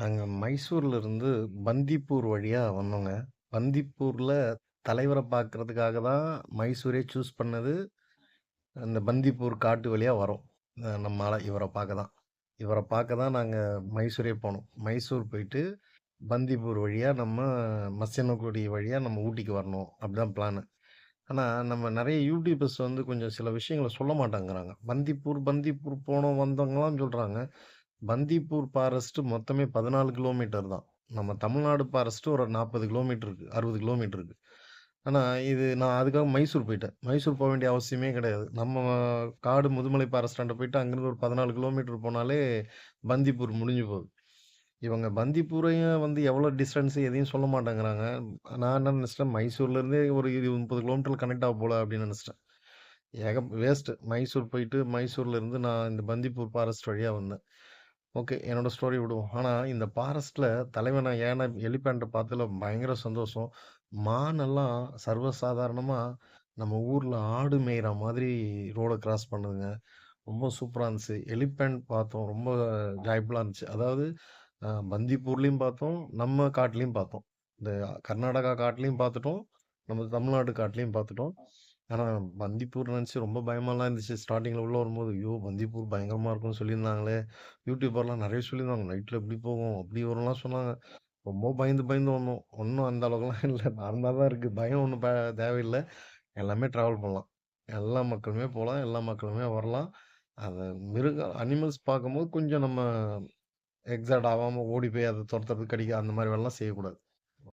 நாங்க மைசூர்ல இருந்து பந்திப்பூர் வழியா வந்தோங்க. பந்திப்பூர்ல தலைவர பார்க்கறதுக்காக தான் மைசூரே சூஸ் பண்ணது. அந்த பந்திப்பூர் காட்டு வழியா வரோம். நம்மால இவர பார்க்க தான். இவர பார்க்க தான் நாங்க மைசூரே போனோம். மைசூர் போயிட்டு பந்திப்பூர் வழியா நம்ம மசினகுடி வழியா நம்ம ஊட்டிக்கு வரணும். அப்படிதான் பிளானு. ஆனா, நம்ம நெறைய யூடியூபர்ஸ் வந்து கொஞ்சம் சில விஷயங்கள சொல்ல மாட்டேங்கிறாங்க. பந்திப்பூர் பந்திப்பூர் போனோம் வந்தோங்கலாம் சொல்றாங்க. பந்திப்பூர் ஃபாரஸ்ட் மொத்தமே 14 கிலோமீட்டர் தான். நம்ம தமிழ்நாடு ஃபாரஸ்ட் ஒரு 40 கிலோமீட்டர் இருக்கு. 60 கிலோமீட்டர் இருக்கு. ஆனா, நான் அதுக்காக மைசூர் போயிட்டேன். மைசூர் போ வேண்டிய அவசியமே கிடையாது. நம்ம காடு முதுமலை ஃபாரஸ்ட்டாண்ட போயிட்டு அங்கிருந்து ஒரு 14 கிலோமீட்டர் போனாலே பந்திப்பூர் முடிஞ்சு போகுது. இவங்க பந்திப்பூரையும் வந்து எவ்வளோ டிஸ்டன்ஸ் எதையும் சொல்ல மாட்டேங்கிறாங்க. நான் என்ன நெனச்சுட்டேன், மைசூர்லேருந்தே ஒரு 20, 30 கிலோமீட்டர்ல கனெக்ட் ஆக போல அப்படின்னு நெனச்சுட்டேன். வேஸ்ட்டு. மைசூர் போயிட்டு, மைசூர்லேருந்து நான் இந்த பந்திப்பூர் ஃபாரஸ்ட் வழியா வந்தேன். ஓகே. என்னோட ஸ்டோரி விடுவோம். ஆனா, இந்த ஃபாரஸ்ட்ல தலைவன எலிஃபேண்ட்ட பார்த்ததுல பயங்கர சந்தோஷம். மானெல்லாம் சர்வசாதாரணமா நம்ம ஊர்ல ஆடு மேய்ற மாதிரி ரோட கிராஸ் பண்ணுதுங்க. ரொம்ப சூப்பரா இருந்துச்சு. எலிஃபேண்ட் பார்த்தோம். ரொம்ப ஜாய்ஃபுல்லா இருந்துச்சு. அதாவது பந்திப்பூர்லயும் பார்த்தோம், நம்ம காட்டுலயும் பார்த்தோம். இந்த கர்நாடகா காட்டுலயும் பார்த்துட்டோம், நம்ம தமிழ்நாடு காட்டுலயும் பார்த்துட்டோம். ஆனா, பந்திப்பூர் நெனச்சு ரொம்ப பயமாலாம் இருந்துச்சு. ஸ்டார்ட்டிங்ல உள்ள வரும்போது, ஐயோ! பந்திப்பூர் பயங்கரமா இருக்கும்னு சொல்லியிருந்தாங்களே! யூடியூபர்லாம் நெறைய சொல்லியிருந்தாங்க. நைட்ல இப்படி போகும், அப்படி வரும்லாம் சொன்னாங்க. ரொம்ப பயந்து பயந்து வந்தோம். ஒண்ணும் அந்த அளவுக்குலாம் இல்ல. நார்மலா தான் இருக்கு. பயம் ஒண்ணும் தேவையில்ல. எல்லாமே டிராவல் பண்ணலாம். எல்லா மக்களுமே போலாம். எல்லா மக்களுமே வரலாம். அத அனிமல்ஸ் பார்க்கும்போது கொஞ்சம் நம்ம எக்ஸாக்ட் ஆவாம ஓடி போய் அத தொரத்துறது, கடிக்க அந்த மாரி வேலைலாம் செய்யக்கூடாது.